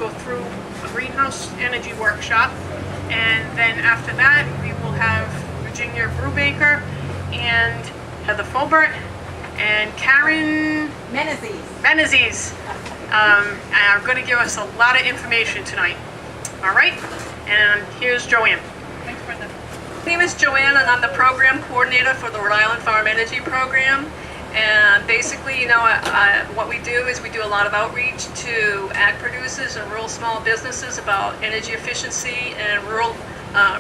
go through a greenhouse energy workshop, and then after that we will have Virginia Brubaker and the Faubert and Karen Menzes are going to give us a lot of information tonight. All right, and here's Joanne. Thanks, Brenda. My name is Joanne, and I'm the program coordinator for the Rhode Island Farm Energy Program. And basically, what we do is we do a lot of outreach to ag producers and rural small businesses about energy efficiency and rural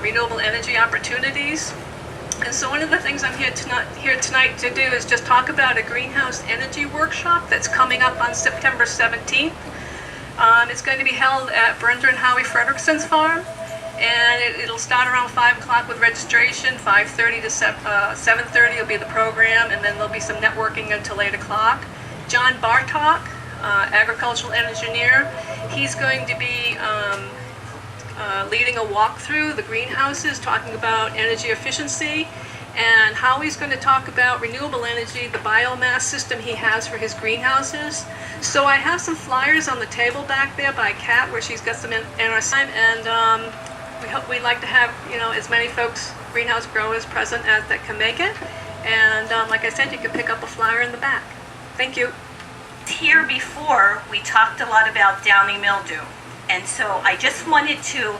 renewable energy opportunities. And so one of the things I'm here tonight to do is just talk about a greenhouse energy workshop that's coming up on September 17th. It's going to be held at Brenda and Howie Frederickson's farm, and it'll start around 5 o'clock with registration. 5:30 to 7:30 will be the program, and then there'll be some networking until 8 o'clock. John Bartok, agricultural engineer, he's going to be leading a walk through the greenhouses, talking about energy efficiency, and Howie's going to talk about renewable energy, the biomass system he has for his greenhouses. So I have some flyers on the table back there by Kat, where she's got some in our time, and we'd like to have as many folks, greenhouse growers, present as that can make it. And like I said, you can pick up a flyer in the back. Thank you. Here before, we talked a lot about downy mildew. And so I just wanted to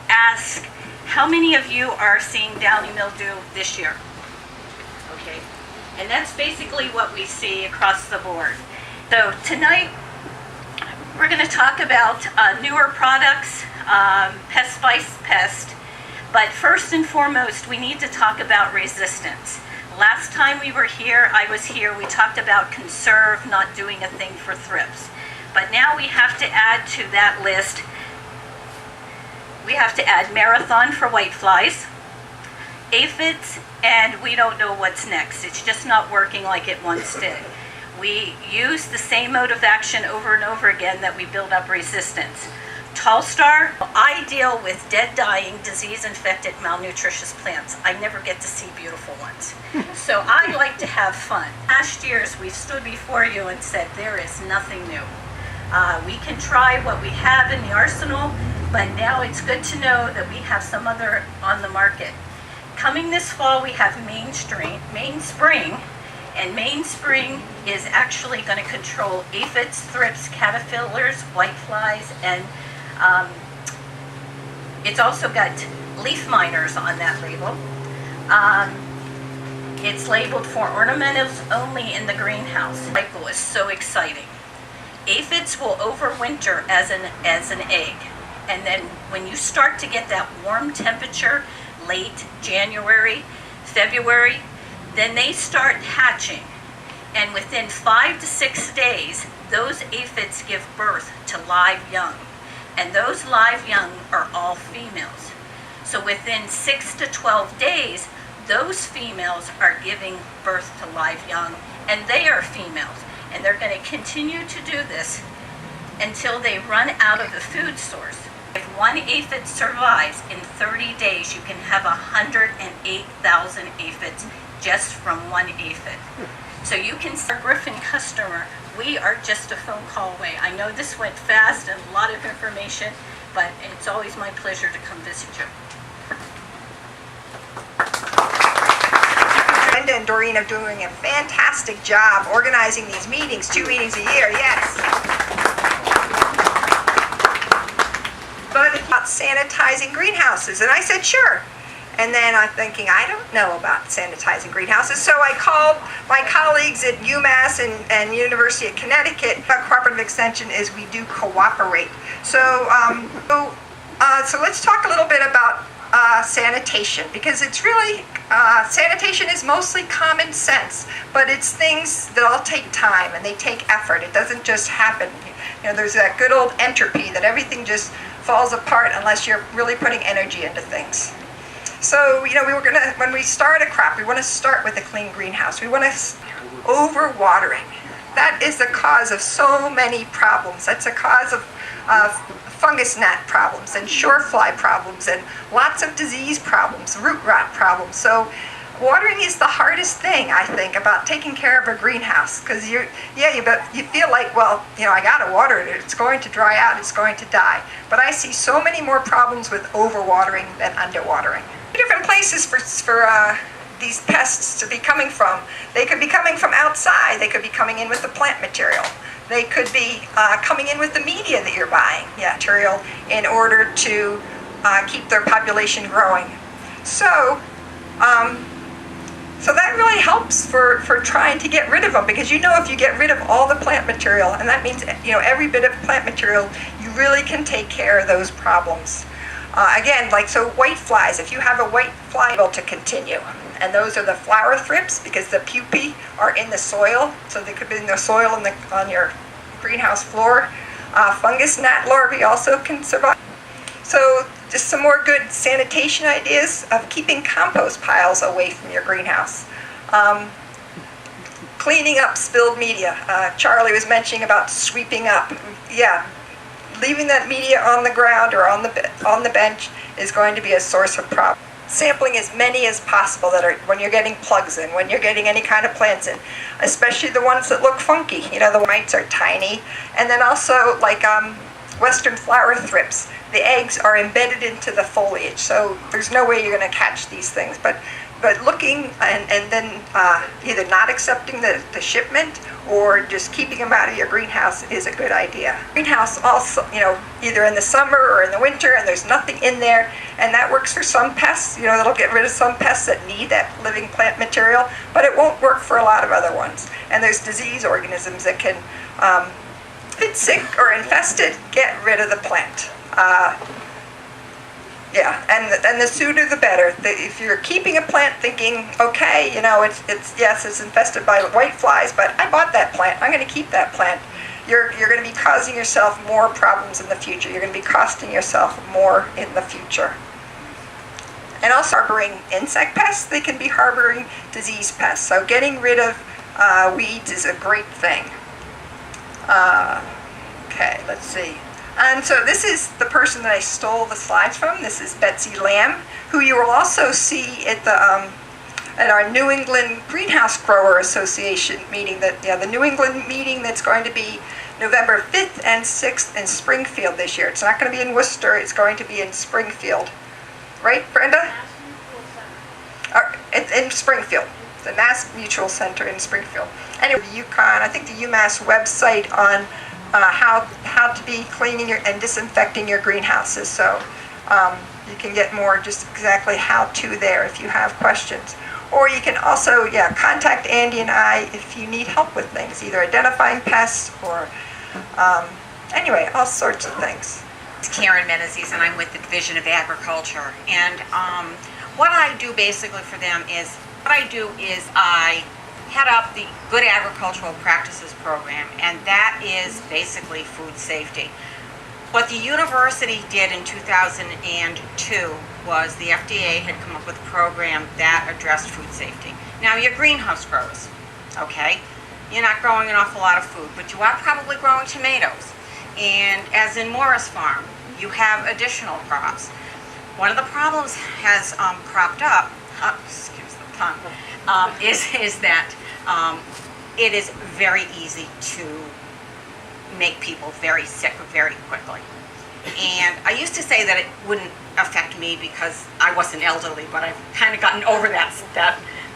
ask, how many of you are seeing downy mildew this year? Okay. And that's basically what we see across the board. So tonight, we're going to talk about newer products, Pest Spice Pest. But first and foremost, we need to talk about resistance. Last time we were here, we talked about conserve, not doing a thing for thrips. But now we have to add to that list, we have to add marathon for whiteflies, aphids, and we don't know what's next. It's just not working like it once did. We use the same mode of action over and over again that we build up resistance. Tall star, I deal with dead, dying, disease-infected, malnutritious plants. I never get to see beautiful ones. So I like to have fun. Last years, we've stood before you and said, there is nothing new. We can try what we have in the arsenal, but now it's good to know that we have some other on the market. Coming this fall, we have Mainspring, and Mainspring is actually going to control aphids, thrips, caterpillars, whiteflies, and it's also got leaf miners on that label. It's labeled for ornamentals only in the greenhouse. The cycle is so exciting. Aphids will overwinter as an egg, and then when you start to get that warm temperature, late January, February, then they start hatching, and within 5 to 6 days, those aphids give birth to live young, and those live young are all females. So within 6 to 12 days, those females are giving birth to live young, and they are females. And they're going to continue to do this until they run out of the food source. If one aphid survives, in 30 days you can have 108,000 aphids just from one aphid. So you can see our Griffin customer, we are just a phone call away. I know this went fast and a lot of information, but it's always my pleasure to come visit you. Brenda and Doreen are doing a fantastic job organizing these meetings, 2 meetings a year, yes. But about sanitizing greenhouses, and I said, sure. And then I'm thinking, I don't know about sanitizing greenhouses, so I called my colleagues at UMass and University of Connecticut. Cooperative Extension is we do cooperate. So let's talk a little bit about sanitation, because it's really, sanitation is mostly common sense, but it's things that all take time and they take effort. It doesn't just happen. There's that good old entropy that everything just falls apart unless you're really putting energy into things. So, when we start a crop, we want to start with a clean greenhouse. We want to overwatering. That is the cause of so many problems. That's a cause of fungus gnat problems and shorefly problems and lots of disease problems, root rot problems. So Watering is the hardest thing, I think, about taking care of a greenhouse, because you feel like, well, I gotta water it. It's going to dry out. It's going to die. But I see so many more problems with overwatering than underwatering. Different places for these pests to be coming from. They could be coming from outside. They could be coming in with the plant material. They could be coming in with the media that you're buying, material, in order to keep their population growing. So that really helps for trying to get rid of them, because if you get rid of all the plant material, and that means every bit of plant material, you really can take care of those problems. Again, white flies, if you have a white fly, able to continue. And those are the flower thrips, because the pupae are in the soil, so they could be in the soil on your greenhouse floor. Fungus gnat larvae also can survive. So just some more good sanitation ideas of keeping compost piles away from your greenhouse. Cleaning up spilled media. Charlie was mentioning about sweeping up. Yeah, leaving that media on the ground or on the bench is going to be a source of problem. Sampling as many as possible that are when you're getting plugs in, when you're getting any kind of plants in, especially the ones that look funky. The mites are tiny, and then also Western flower thrips. The eggs are embedded into the foliage, so there's no way you're going to catch these things. But looking and then either not accepting the shipment or just keeping them out of your greenhouse is a good idea. Greenhouse also, either in the summer or in the winter, and there's nothing in there, and that works for some pests. That'll get rid of some pests that need that living plant material, but it won't work for a lot of other ones. And there's disease organisms that can, if it's sick or infested, get rid of the plant. And the sooner the better. If you're keeping a plant thinking, okay, it's infested by white flies, but I bought that plant, I'm going to keep that plant, you're going to be causing yourself more problems in the future. You're going to be costing yourself more in the future. And also harboring insect pests, they can be harboring disease pests. So getting rid of weeds is a great thing. Okay, let's see. And so this is the person that I stole the slides from. This is Betsy Lamb, who you will also see at our New England Greenhouse Grower Association meeting. The New England meeting that's going to be November 5th and 6th in Springfield this year. It's not going to be in Worcester. It's going to be in Springfield. Right, Brenda? In Springfield. The Mass Mutual Center in Springfield. Anyway, the UConn, I think the UMass website on how to be cleaning and disinfecting your greenhouses. So you can get more just exactly how to there if you have questions. Or you can also, contact Andy and I if you need help with things, either identifying pests or, anyway, all sorts of things. It's Karen Menzes, and I'm with the Division of Agriculture. And what I do basically for them is, I head up the Good Agricultural Practices program, and that is basically food safety. What the university did in 2002 was the FDA had come up with a program that addressed food safety. Now, you're greenhouse growers, okay? You're not growing an awful lot of food, but you are probably growing tomatoes. And as in Morris Farm, you have additional crops. One of the problems has cropped up, excuse the pun, is that it is very easy to make people very sick very quickly. And I used to say that it wouldn't affect me because I wasn't elderly, but I've kind of gotten over that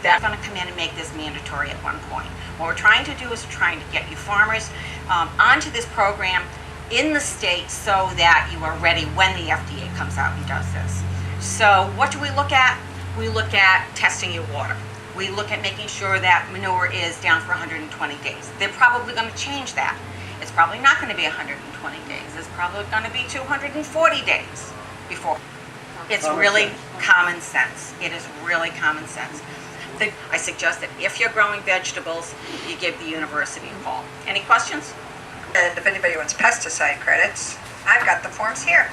I'm going to come in and make this mandatory at one point. What we're trying to do is trying to get you farmers onto this program in the state so that you are ready when the FDA comes out and does this. So what do we look at? We look at testing your water. We look at making sure that manure is down for 120 days. They're probably going to change that. It's probably not going to be 120 days. It's probably going to be 240 days before. It's really common sense. It is really common sense. I suggest that if you're growing vegetables, you give the university a call. Any questions? And if anybody wants pesticide credits, I've got the forms here.